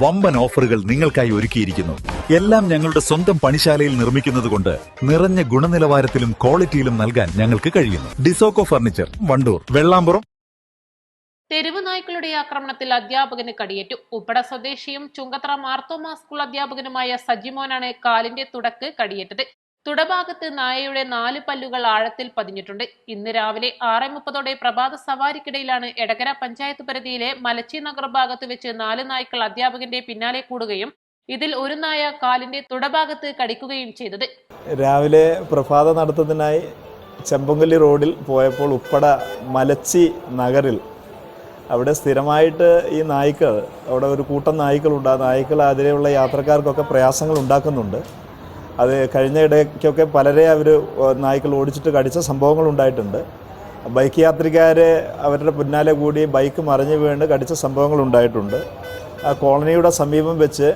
വമ്പൻ ഓഫറുകൾ നിങ്ങൾക്കായി ഒരുക്കിയിരിക്കുന്നു. എല്ലാം ഞങ്ങളുടെ സ്വന്തം പണിശാലയിൽ നിർമ്മിക്കുന്നതുകൊണ്ട് നിറഞ്ഞ ഗുണനിലവാരത്തിലും ക്വാളിറ്റിയിലും നൽകാൻ ഞങ്ങൾക്ക് കഴിയുന്നു. ഡിസോക്കോ ഫർണിച്ചർ, വണ്ടൂർ, വെള്ളാമ്പുറം. തെരുവ് നായ്ക്കളുടെ ആക്രമണത്തിൽ അധ്യാപകന് കടിയേറ്റു. ഉപ്പട സ്വദേശിയും ചുങ്കത്ര മാർത്തോമ സ്കൂൾ അധ്യാപകനുമായ സജിമോനാണ് കാലിന്റെ തുടക്ക് കടിയേറ്റത്. തുടഭാഗത്ത് നായയുടെ 4 പല്ലുകൾ ആഴത്തിൽ പതിഞ്ഞിട്ടുണ്ട്. ഇന്ന് രാവിലെ 6:30 പ്രഭാത സവാരിക്കിടയിലാണ് എടകര പഞ്ചായത്ത് പരിധിയിലെ മലച്ചി നഗർ ഭാഗത്ത് വെച്ച് 4 നായ്ക്കൾ അധ്യാപകന്റെ പിന്നാലെ കൂടുകയും ഇതിൽ ഒരു നായ കാലിന്റെ തുടഭാഗത്ത് കടിക്കുകയും ചെയ്തത്. രാവിലെ പ്രഭാത നടത്തത്തിനായി ചെമ്പങ്കല്ലി റോഡിൽ പോയപ്പോൾ ഉപ്പട മലച്ചി നഗറിൽ അവിടെ സ്ഥിരമായിട്ട് ഈ നായ്ക്കൾ, അവിടെ ഒരു കൂട്ടം നായ്ക്കളുണ്ട്. ആ നായ്ക്കൾ അതിലെയുള്ള യാത്രക്കാർക്കൊക്കെ പ്രയാസങ്ങൾ ഉണ്ടാക്കുന്നുണ്ട്. അത് കഴിഞ്ഞ ഇടയ്ക്കൊക്കെ പലരെ അവർ നായ്ക്കൾ ഓടിച്ചിട്ട് കടിച്ച സംഭവങ്ങൾ ഉണ്ടായിട്ടുണ്ട്. ബൈക്ക് യാത്രികരെ അവരുടെ പിന്നാലെ കൂടി ബൈക്ക് മറിഞ്ഞു വീണ് കടിച്ച സംഭവങ്ങൾ ഉണ്ടായിട്ടുണ്ട്. ആ കോളനിയുടെ സമീപം വെച്ച്,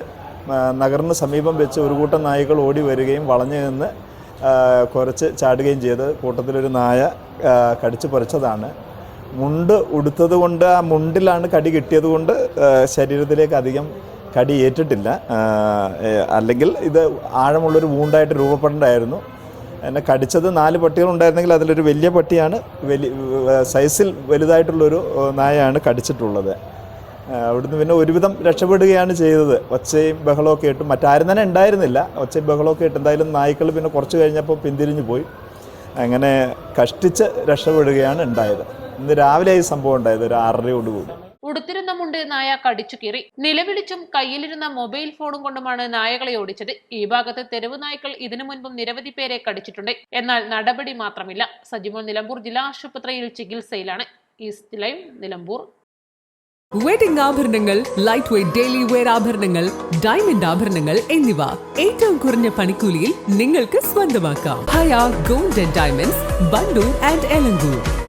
നഗറിന് സമീപം വെച്ച് ഒരു കൂട്ടം നായ്ക്കൾ ഓടി വരികയും വളഞ്ഞു നിന്ന് കുറച്ച് ചാടുകയും ചെയ്ത് കൂട്ടത്തിലൊരു നായ കടിച്ചു പറിച്ചതാണ്. മുണ്ട് ഉടുത്തത് കൊണ്ട്, ആ മുണ്ടിലാണ് കടി കിട്ടിയത് കൊണ്ട് ശരീരത്തിലേക്ക് അധികം കടി ഏറ്റിട്ടില്ല. അല്ലെങ്കിൽ ഇത് ആഴമുള്ളൊരു വൂണ്ടായിട്ട് രൂപപ്പെടേണ്ടായിരുന്നു. എന്നെ കടിച്ചത് 4 പട്ടികളുണ്ടായിരുന്നെങ്കിൽ അതിലൊരു വലിയ പട്ടിയാണ്, സൈസിൽ വലുതായിട്ടുള്ളൊരു നായയാണ് കടിച്ചിട്ടുള്ളത്. അവിടുന്ന് പിന്നെ ഒരുവിധം രക്ഷപ്പെടുകയാണ് ചെയ്തത്. ഒച്ചയും ബഹളമൊക്കെ ഇട്ട് മറ്റാരും തന്നെ ഉണ്ടായിരുന്നില്ല. ഒച്ചയും ബഹളമൊക്കെ ഇട്ട് എന്തായാലും നായ്ക്കൾ പിന്നെ കുറച്ച് കഴിഞ്ഞപ്പോൾ പിന്തിരിഞ്ഞു പോയി. അങ്ങനെ കഷ്ടിച്ച് രക്ഷപ്പെടുകയാണ് ഉണ്ടായത്. ഇന്ന് രാവിലെ ഈ സംഭവം ഉണ്ടായത് ഒരു 6:30 ഉടുത്തിരുന്ന മുണ്ട് നായ കടിച്ചു കീറി. നിലവിളിച്ചും കയ്യിലിരുന്ന മൊബൈൽ ഫോണും കൊണ്ടുമാണ് നായകളെ ഓടിച്ചത്. ഈ ഭാഗത്ത് തെരുവ് നായ്ക്കൾ ഇതിനു മുൻപും നിരവധി പേരെ കടിച്ചിട്ടുണ്ട്. എന്നാൽ നടപടി മാത്രമില്ല. സജിമോൻ നിലമ്പൂർ ജില്ലാ ആശുപത്രിയിൽ ചികിത്സയിലാണ്. East live, Nilambur. വെഡിംഗ് ആഭരണങ്ങൾ, ലൈറ്റ് വെയ്റ്റ് ഡെയിലി വെയർ ആഭരണങ്ങൾ, ഡയമണ്ട് ആഭരണങ്ങൾ എന്നിവ ഏറ്റവും കുറഞ്ഞ പണിക്കൂലിയിൽ നിങ്ങൾക്ക് സ്വന്തമാക്കാം. Haya gold and diamonds, Wandoor and Elankur.